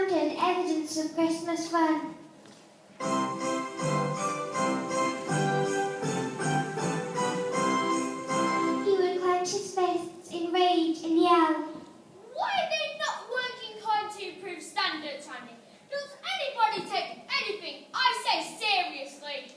fountain, evidence of Christmas fun. He would clench his fists in rage and yell. Why are they not working hard to improve standards, honey? Does anybody take anything I say seriously?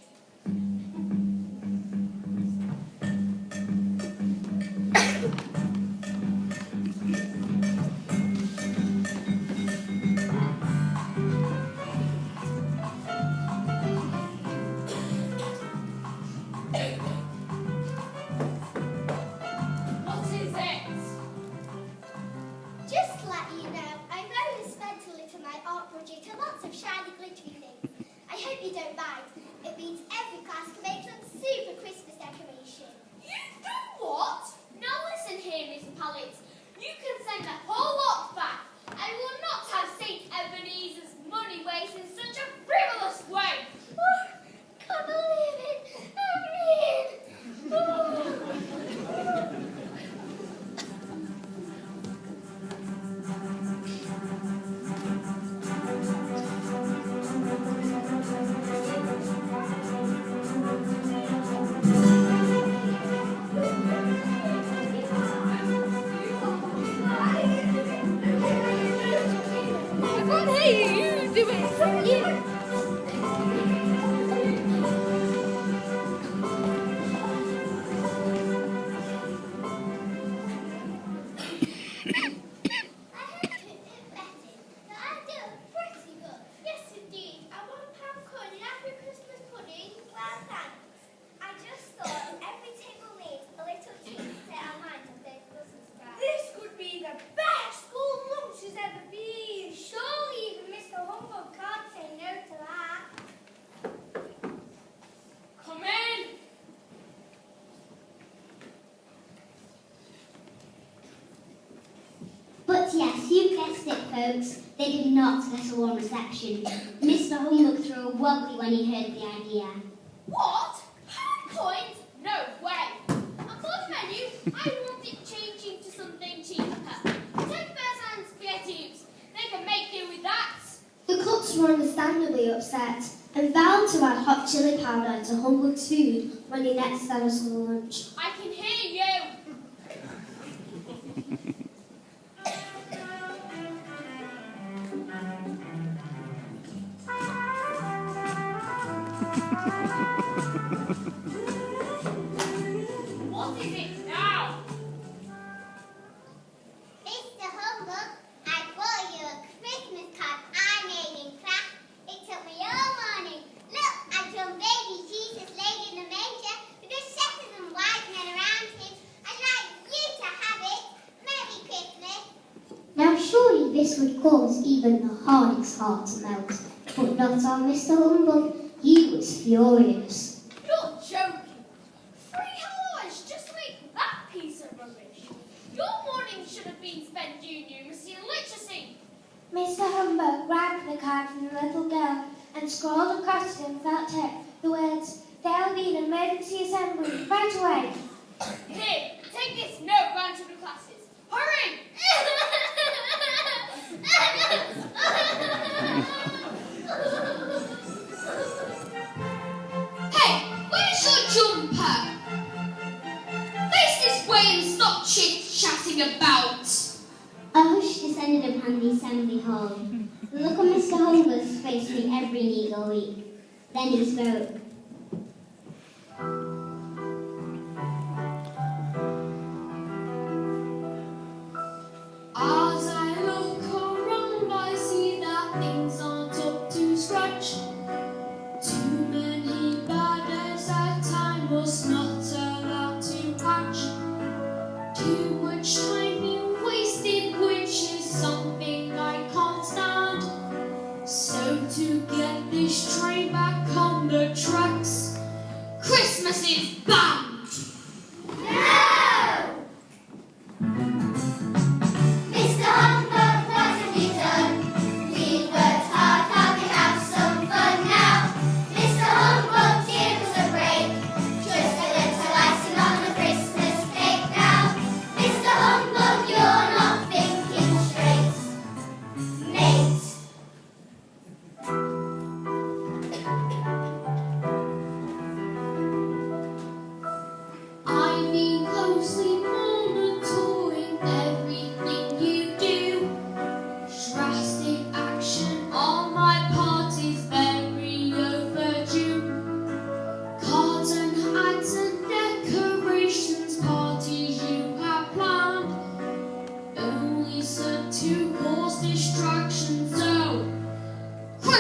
But yes, you guessed it, folks. They did not get a warm reception. Mr. Humbug threw a wobbly when he heard the idea. What? Pound coins? No way. On the menu, I want it changing to something cheaper. 10 and spaghetti tubes. They can make do with that. The cooks were understandably upset and vowed to add hot chili powder to Humbug's food when he next had us lunch. I can hear you. What is it now? Mr. Humbug, I brought you a Christmas card I made in class. It took me all morning. Look, I drawn baby Jesus laid in the manger with the shepherds and wise men around him. I'd like you to have it. Merry Christmas. Now surely this would cause even the hardest heart to melt, but not on Mr. Humbug. He was furious. You're joking. 3 hours just to make that piece of rubbish. Your morning should have been spent doing numeracy and literacy. Mr. Humbug grabbed the card from the little girl and scrawled across it in felt tip the words, "There'll be an emergency assembly right away." Here, take this note round to the classes. Hurry! Hey, where's your jumper? Face this way and stop chit-chatting about. A hush descended upon the assembly hall. The look on Mr. Humbug's face made every knee go weak. Then he spoke. As I look around, I see that things aren't up to scratch. Too many bad eggs that I was not allowed to hatch. Too much time being wasted, which is something I can't stand. So to get this train back on the track,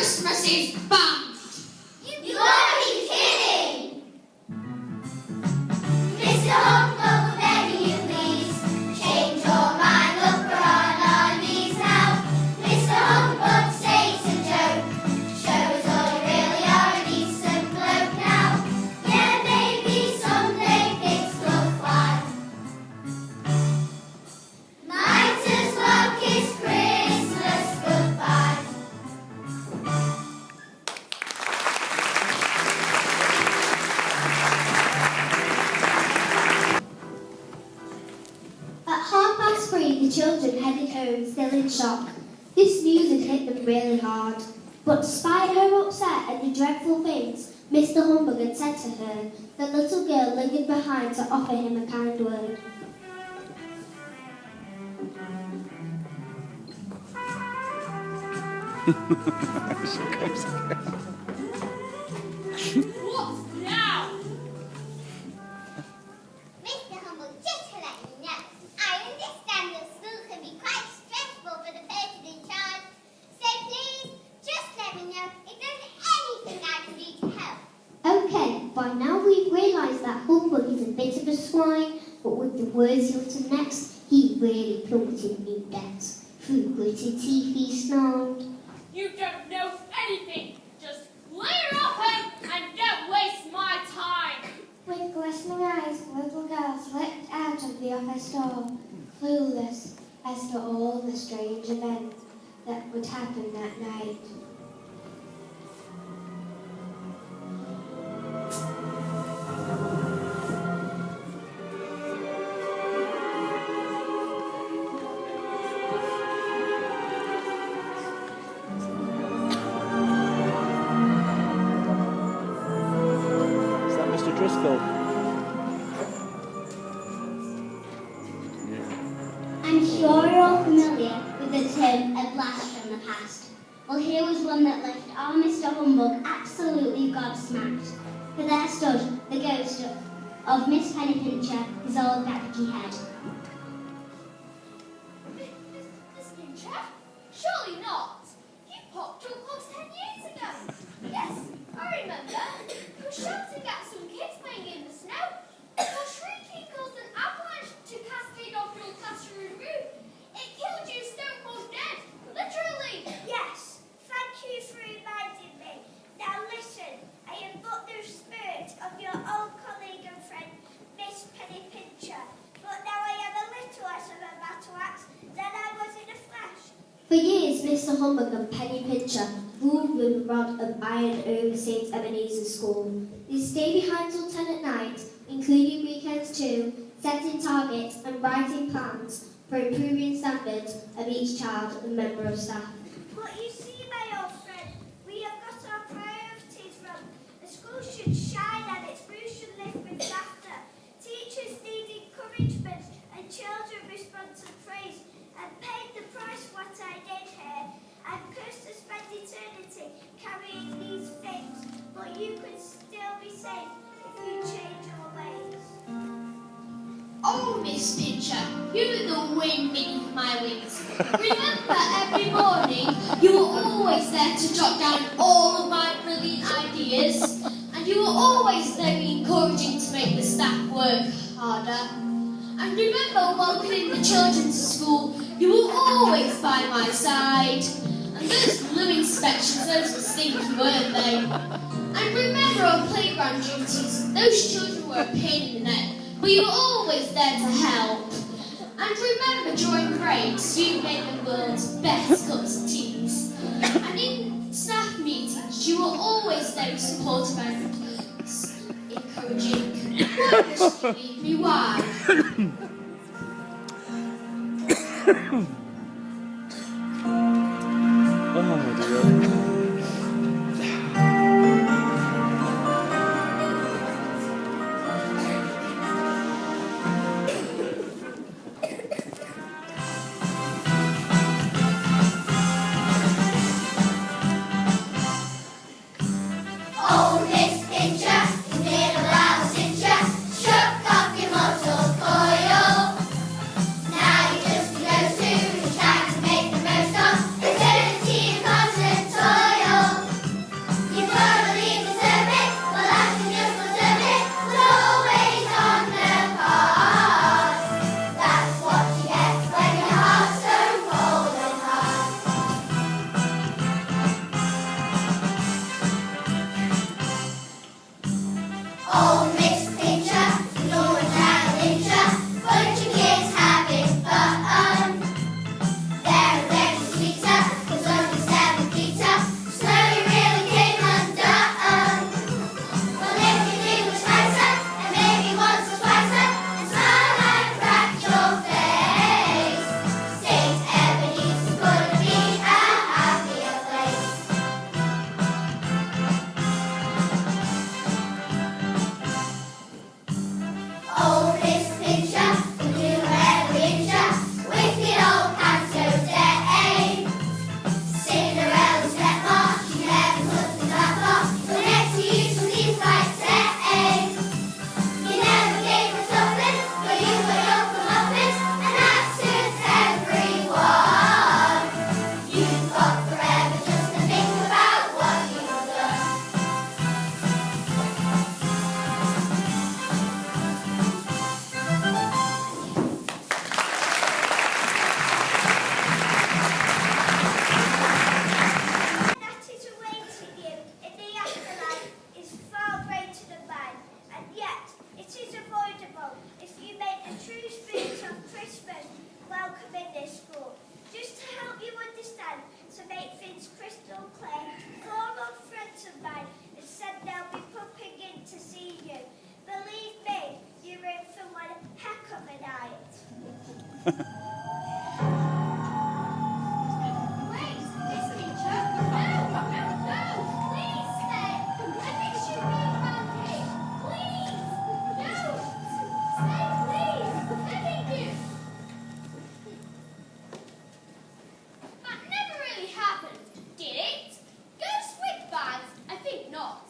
Christmas is banned. You gotta be kidding! Mr. Humbug, we're begging you please, change your mind, look, we're on our knees now. Mr. Humbug, say it's a joke, show us all you really are a decent bloke now. Yeah, maybe someday things will fly. Might as well kiss Christmas goodbye. At 3:30, the children headed home, still in shock. This news had hit them really hard. But despite her upset and the dreadful things Mr. Humbug had said to her, the little girl lingered behind to offer him a kind word. What now? Mr. Humbug, just to let you know, I understand your school can be quite stressful for the person in charge. So please, just let me know if there's anything I can do to help. Okay, by now we've realised that Humbug is a bit of a swine, but with the words he uttered next, he really plummeted in debt. Through gritted teeth he snarled. You don't know anything. Just clear off him and don't waste my time. With glistening eyes, the little girl slipped out of the office door, clueless as to all the strange events that would happen that night. Is that Mr. Driscoll? I'm sure you're all familiar with the term a blast from the past. Well, here was one that left our Mr. Humbug absolutely gobsmacked. For there stood the ghost of Miss Pennypincher, his old deputy head. Miss Pincher? Surely not. You popped your clogs 10 years ago. Yes, I remember. You were shouting at some kids playing in the snow. Your shrieking caused an avalanche to cascade off your classroom roof. It killed you stone cold dead. Literally. Yes, thank you for reminding me. Now listen, I am but the spirit of your old colleague and friend, Miss Pennypincher. But now I am a little less of a battle axe than I was in the flesh. For years, Mr. Humbug and Pennypincher ruled with a rod of iron over St. Ebenezer's School. They stayed behind till 10 at night, including weekends too, setting targets and writing plans for improving standards of each child and member of staff. But you see, my old friend, we have got our priorities wrong. The school should shine and its roof should lift with laughter. Teachers need encouragement and children respond to praise. I paid the price for what I did here. I'm cursed to spend eternity carrying these things. But you could still be safe if you change your ways. Oh, Miss Pincher, you were the wind beneath my wings. Remember, every morning you were always there to jot down all of my brilliant ideas, and you were always very encouraging to make the staff work harder. And remember, welcoming the children to school, you were always by my side. And those blue inspections, those were stinky, weren't they? And remember our playground duties, those children were a pain in the neck, but you were always there to help. And remember during breaks, you made the world's best cups of teas. And in staff meetings, you were always very supportive and encouraging. Why must you leave me? Why? Oh dear. Oh, Miss Pincher, you little blouse cincher, shook off your mortal coil. Now you're just a go-to, trying to make the most of eternity and constant toil. Wait, Miss Teacher. No, please stay. I think she's being funky. Please, no. Stay, please. Thank you. That never really happened, did it? Ghost with bags? I think not.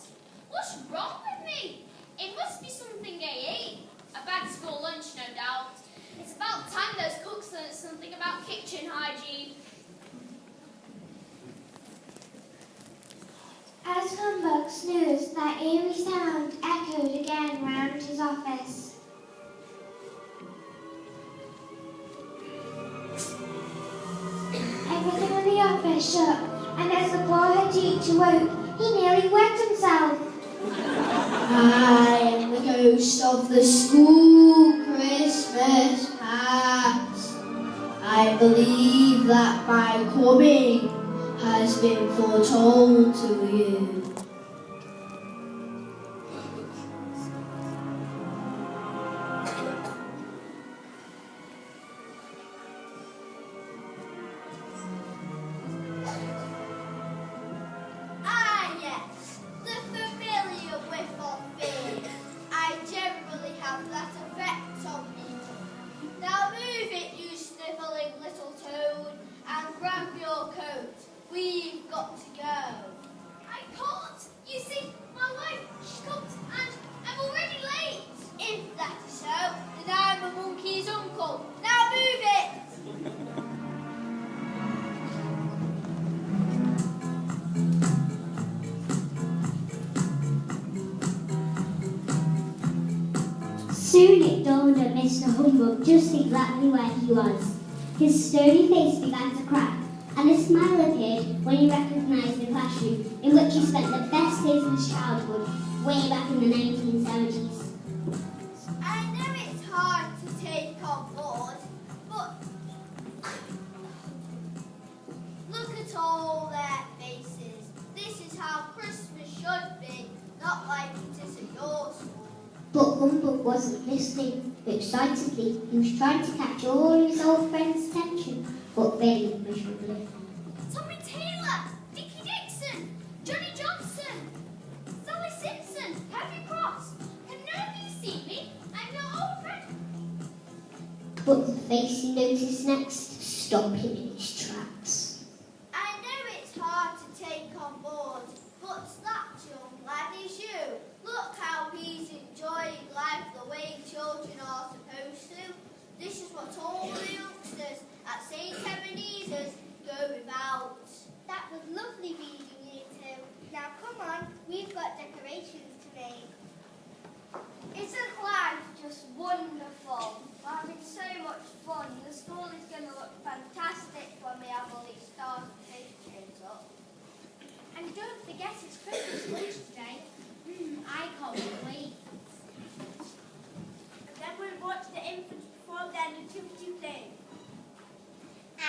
What's wrong with me? It must be something I ate. A bad school lunch, no doubt. It's about time those cooks learned something about kitchen hygiene. As Humbug snoozed, that eerie sound echoed again round his office. Everything in the office shook, and as the poor head teacher woke, he nearly wet himself. I am the ghost of the school Christmas past. I believe that my coming has been foretold to you. Ah, yes, the familiar whiff of fear. I generally have that effect on me. Now move it, you snivelling little toad, and grab your coat. We've got to go. I can't. You see, my wife, she cooked and I'm already late. If that is so, then I'm a monkey's uncle. Now move it! Soon it dawned on Mr. Humbug just exactly where he was. His sturdy face began to crack, and a smile appeared when he recognised the classroom in which he spent the best days of his childhood, way back in the 1970s. I know it's hard to take on board, but look at all their faces. This is how Christmas should be, not like it is at your school. But Humbug wasn't listening. Excitedly, he was trying to catch all his old friends' attention, but very miserably. Tommy Taylor, Dickie Dixon, Johnny Johnson, Sally Simpson, Heavy Cross. Can none of you see me? I'm your old friend. But the face he noticed next stopped him in his tracks. I know it's hard to take on board, but that young lad is you. Look how he's enjoying life the way children are supposed to. This is what all the youngsters at St. Ebenezer's go without. That was lovely meeting you two. Now come on, we've got decorations to make. Isn't life just wonderful? We're having so much fun. The school is going to look fantastic when we have all these stars and pictures up. And don't forget it's Christmas lunch today. I can't wait. And then we'll watch the infants perform their nativity play.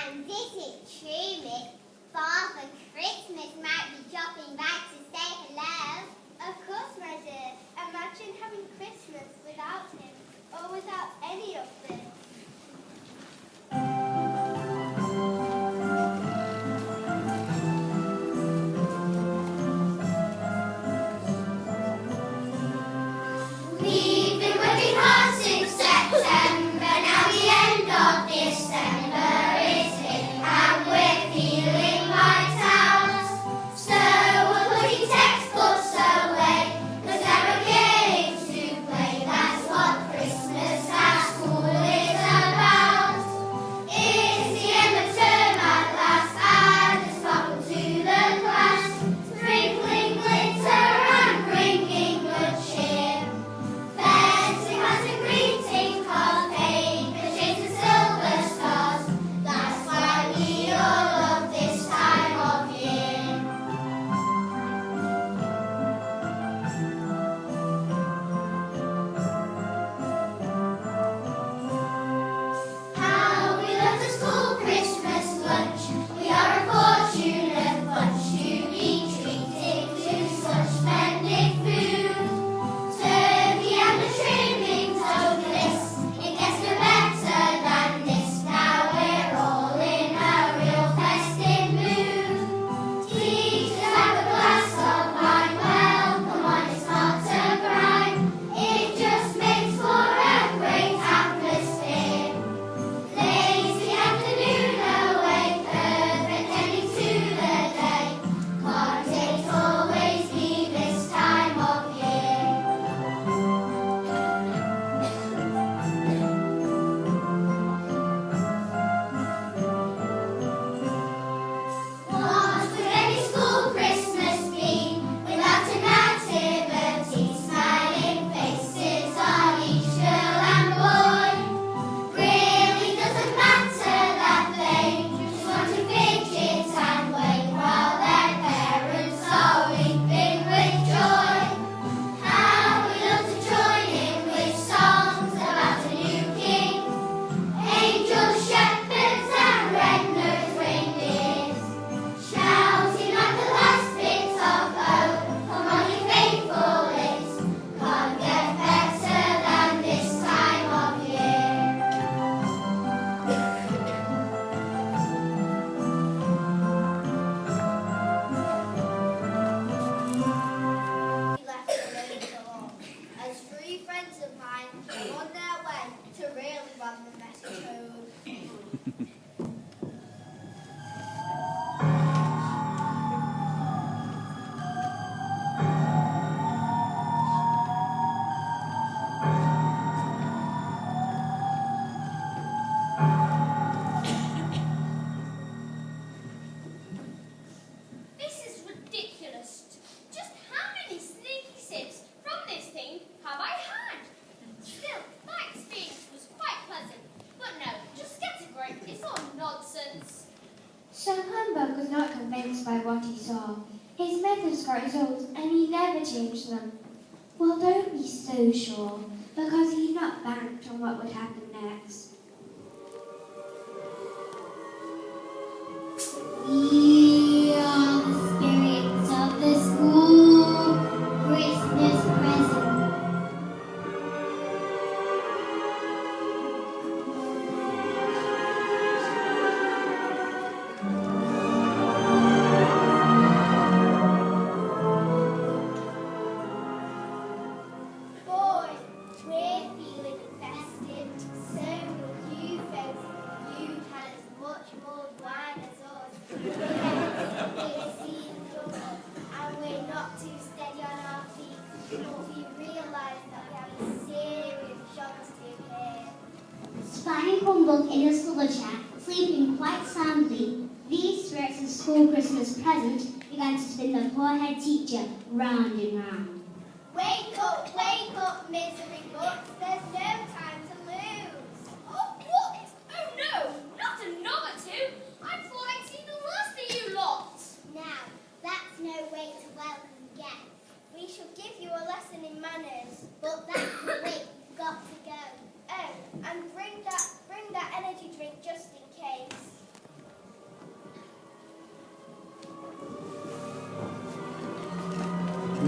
And this is true, Miss. got his old and he never changed them. Well, don't be so sure, because he'd not banked on what would happen next. We are the spirits of the school Christmas present. Boy, we're feeling festive. So will you folks. You had as much more wine as us. We're seeing trouble, and we're not too steady on our feet. But we realise that we have a serious job to do here. Spying Humbug in his summer chair, sleeping quite soundly, these spirits of school Christmas present began to spin the poor head teacher round and round. Wake up, misery books. There's no time to lose. Oh, what? Oh no, not another two. I thought I'd seen the last of you lot. Now, that's no way to welcome guests. We shall give you a lesson in manners, but that's the way you've got to go. Oh, and bring that energy drink just in case.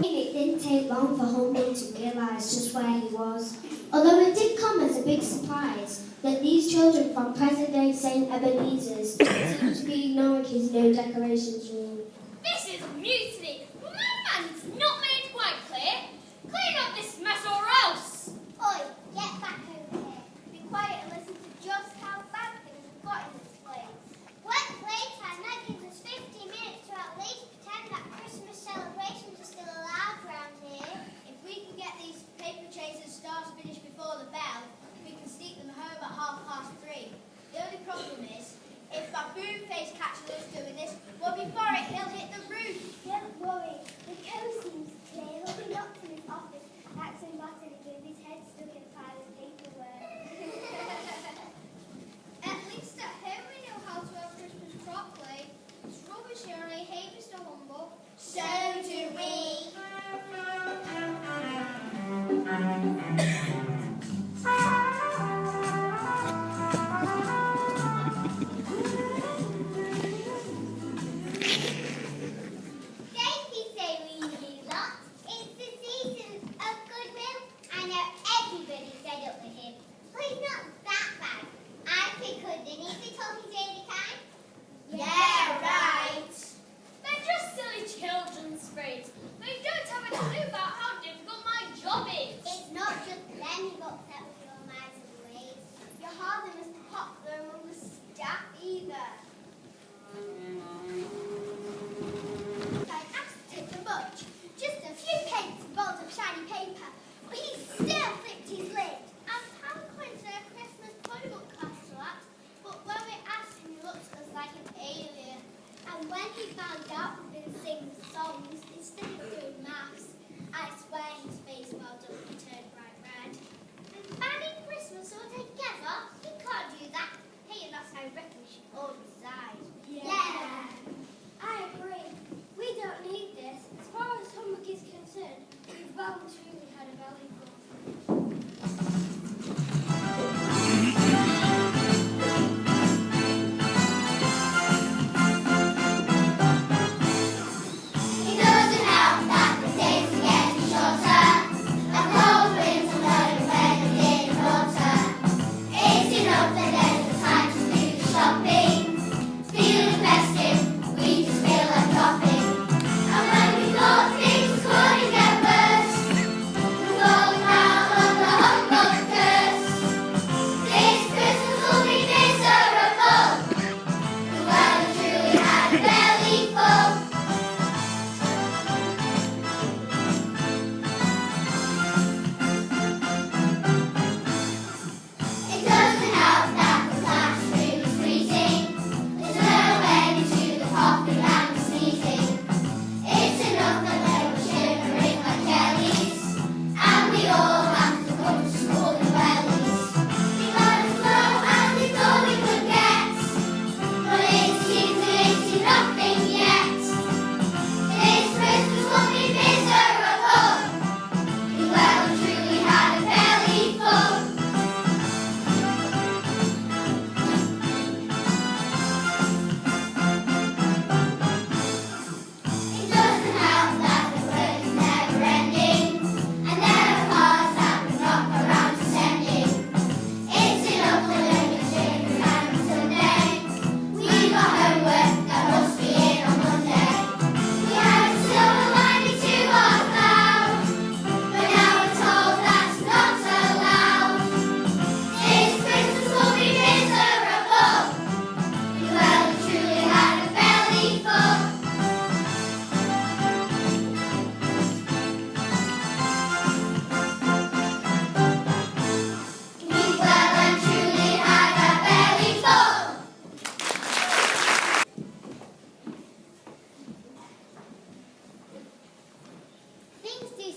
It didn't take long for Humbug to realise just where he was. Although it did come as a big surprise that these children from present-day St. Ebenezer's seemed to be ignoring his no decorations rule. This is mutiny. My man's not made quite clear. Clean up this mess or else. Oi, get back over here. Be quiet and listen to just how bad things have got in this place. What's playtime? That gives us 15 minutes to at least pretend that Christmas celebrations are still allowed around here. If we can get these paper chasers stars finished before the bell, we can sneak them home at 3:30. The only problem is, if Baboon Face catches us doing this, well, before it, he'll hit the roof. Yeah,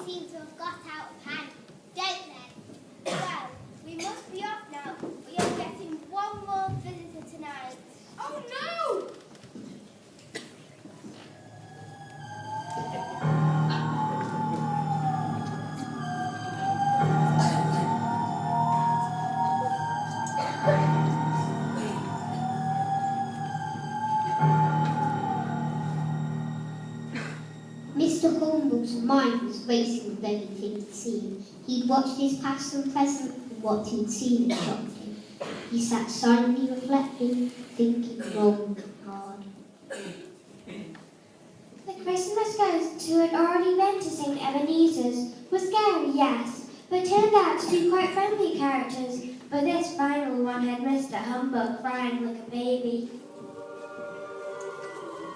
seem to have got out of hand, don't they? Well, we must be off now. We are getting one more visitor tonight. Oh no! Mr. Humbug's mind was racing with everything he'd seen. He'd watched his past and present, and what he'd seen had shocked him. He sat silently reflecting, thinking long and hard. The Christmas ghosts who had already been to St. Ebenezer's were scary, yes, but turned out to be quite friendly characters. But this final one had Mr. Humbug crying like a baby.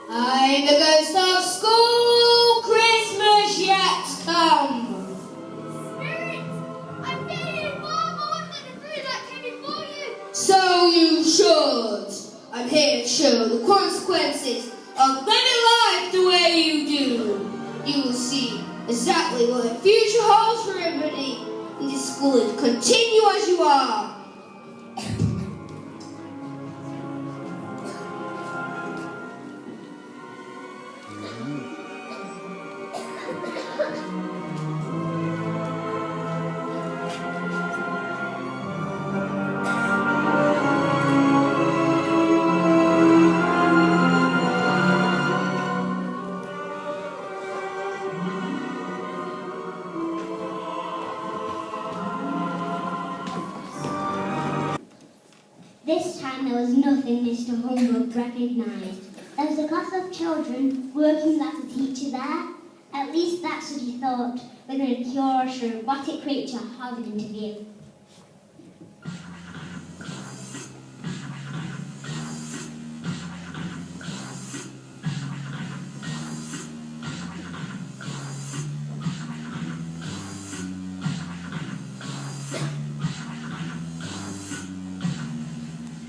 I'm the ghost of school Christmas yet come. Spirit, I'm getting far more than the three that came before you. So you should. I'm here to show the consequences of living life the way you do. You will see exactly what the future holds for everybody in this school if you continue as you are. This time there was nothing Mr. Humbug recognised. There was a class of children working without a teacher there. At least that's what he thought, with a curious robotic creature hovered into view.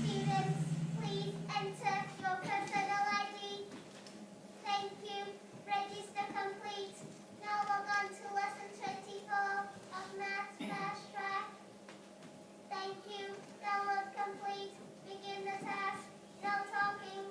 Students, please enter your personal ID. Thank you. Register complete. Now log on to lesson 24 of Maths Fast Track. Thank you. Download complete. Begin the task. No talking.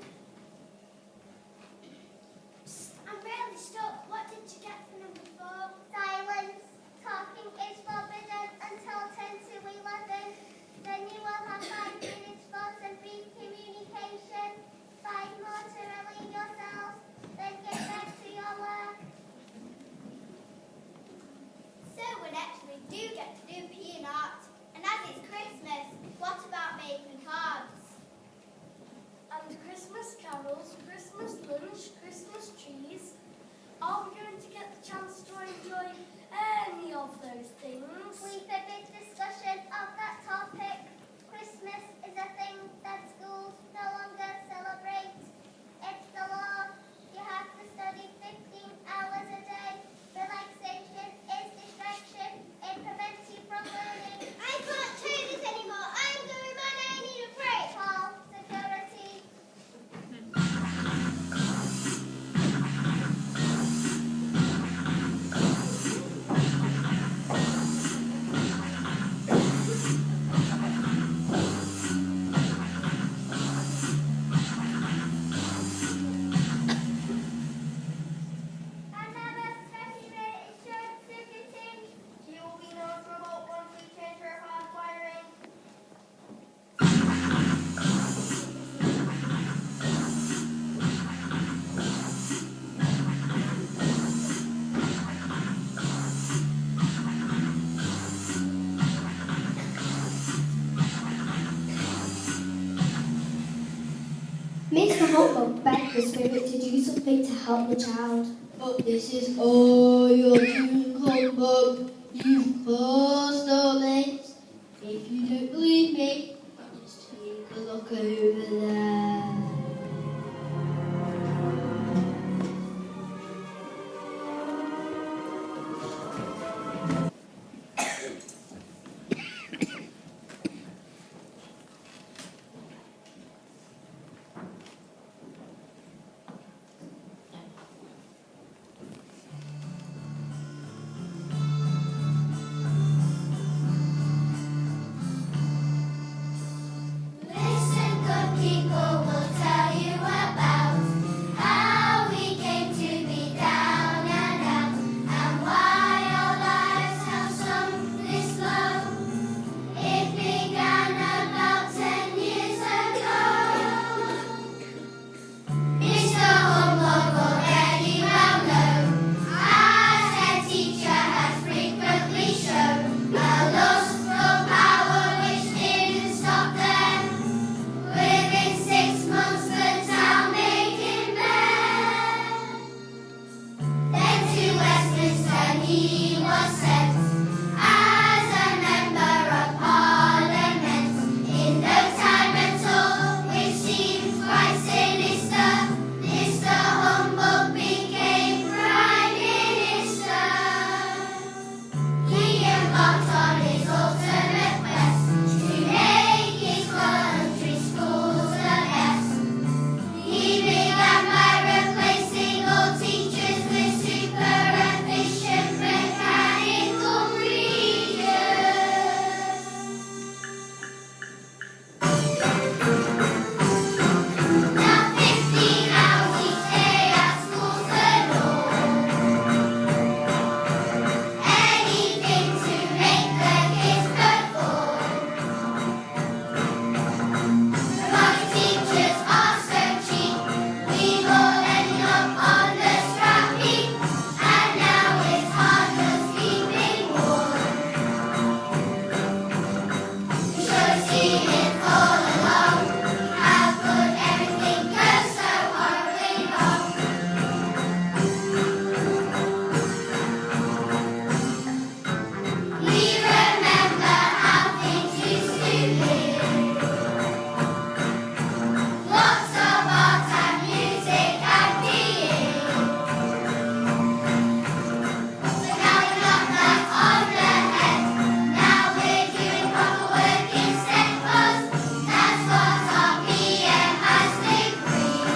I'm really stuck. What did you get for number 4? Silence. Talking is forbidden until 10 to 11. Then you will have 5 minutes for some brief communication. 5 more to relieve yourselves. Then get back to your work. So we actually do get to do PE and art. And as it's Christmas, what about making cards? And Christmas carols, Christmas lunch, Christmas trees. Are we going to get the chance to enjoy any of those things? We forbid discussion of that topic. Christmas is a thing that schools no longer celebrate. It's the law. You have to study 15 hours a day. Relaxation is distraction. It prevents you from learning. I can't take this anymore. I'm going mad. I need a break. Call security. Another 30-minute insurance ticketing. You will be no trouble once we change our hard wiring. Mr. Humbug begged the spirit to do something to help the child. But this is all you're doing, Humbug. You've caused all this. If you don't believe me, just take a look over there. he was sent as a member of Parliament. In no time at all, which seems quite sinister, Mr. Humbug became Prime Minister. He embarked on his ultimate quest to make his country schools the best. He began by replacing all teachers with super efficient mechanical readers. Now 15 hours each day at school's the norm. Anything to make the kids perform. Robotic teachers are so cheap, we've all ended up on the scrap heap, and now it's hard just keeping warm. You should have seen it all along. How could everything go so horribly wrong? We remember how things used to be. Lots of art and music and PE. But now we knock that on the head. Now we're doing proper work instead, 'cause that's what our PM has decreed.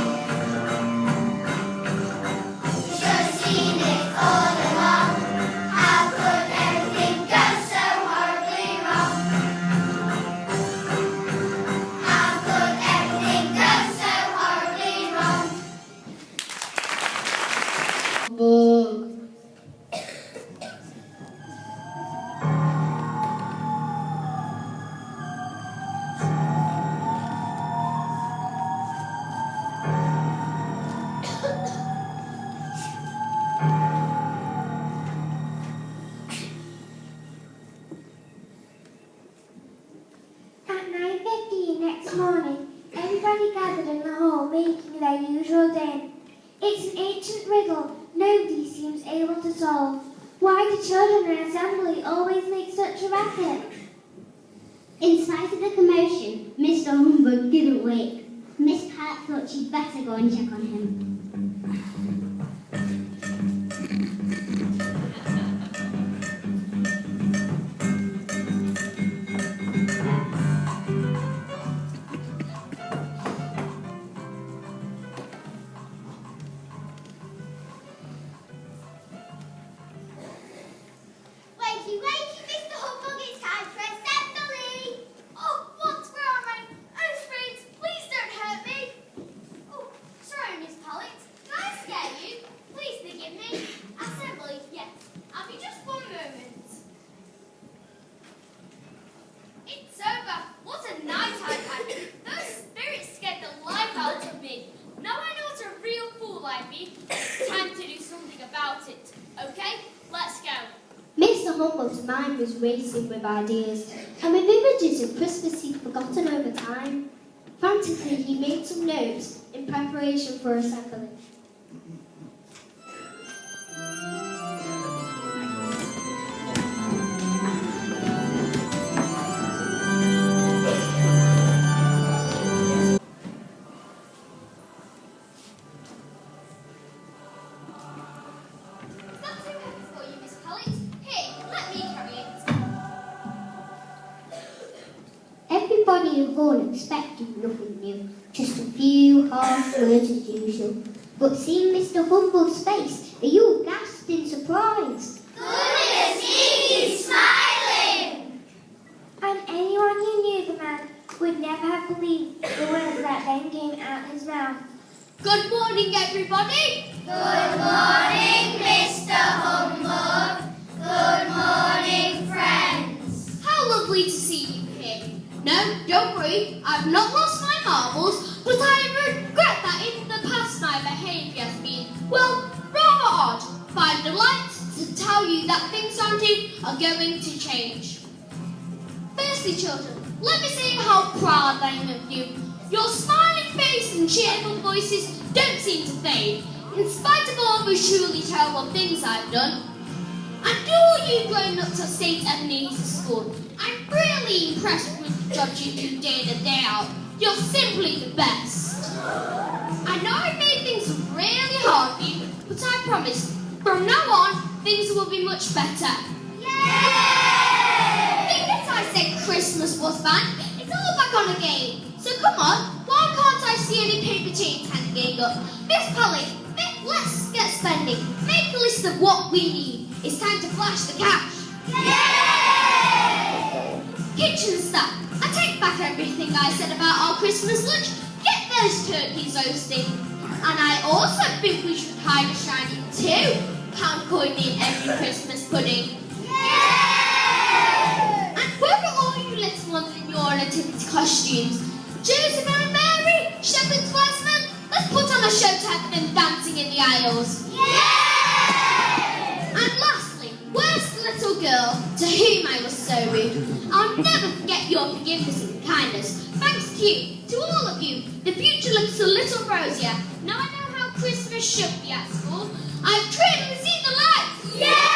You should have seen it all along. How could everything go so horribly wrong? How could everything go so horribly wrong? Humbug. At 9:15 next morning, everybody gathered in the hall making their usual din. It's an ancient riddle nobody seems able to solve. Why do children in assembly always make such a racket? In spite of the commotion, Mr. Humbug didn't wake. Miss Pat thought she'd better go and check on him. Wakey, wakey, Mr. Humbug, it's time for assembly! Oh, what's wrong, mate? Oh, Spades, please don't hurt me. Oh, sorry, Miss Pollitt. Did I scare you? Please forgive me. Assembly, yes. I'll be just 1 moment. It's over. What a night I've had. Those spirits scared the life out of me. Now I know what a real fool I've been. It's time to do something about it. Okay? Let's go. Mr. Humbug's mind was racing with ideas, and with images of Christmas he'd forgotten over time. Frantically, he made some notes in preparation for assembly. Is that too heavy for you, Miss Pollitt? Here, let me carry it. Everybody in the hall expected nothing new, just a few harsh words as usual. But seeing Mr. Humbug's face, they all gasped in surprise. Goodness me, he's smiling! And anyone who knew the man would never have believed the words that then came out his mouth. Good morning, everybody. Good morning, Mr. Humbug. Good morning, friends. How lovely to see you here. No, don't worry, I've not lost my marbles, but I regret that in the past my behaviour has been, well, rather odd. But I'm delighted to tell you that things around you are going to change. Firstly, children, let me say how proud I am of you. Your smiling face and cheerful voices don't seem to fade, in spite of all the truly terrible things I've done. And all you grown-ups at St. Ebenezer School, I'm really impressed with the job you do day in and day out. You're simply the best. I know I made things really hard for you, but I promise, from now on, things will be much better. Yay! Because I said Christmas was banned, it's all back on again. So come on, why can't I see any paper chains hanging up? Miss Polly, let's get spending. Make a list of what we need. It's time to flash the cash. Yay! Kitchen staff, I take back everything I said about our Christmas lunch. Get those turkeys roasting. And I also think we should hide a shiny £2 coin in every Christmas pudding. Yay! And where are all you little ones in your nativity costumes? Joseph and Mary, shepherds, wise men, let's put on a show to have them dancing in the aisles. Yay! And lastly, where's the little girl to whom I was so rude? I'll never forget your forgiveness and kindness. Thanks to you, to all of you, the future looks a little rosier. Now I know how Christmas should be at school. I've truly seen the light. Yay!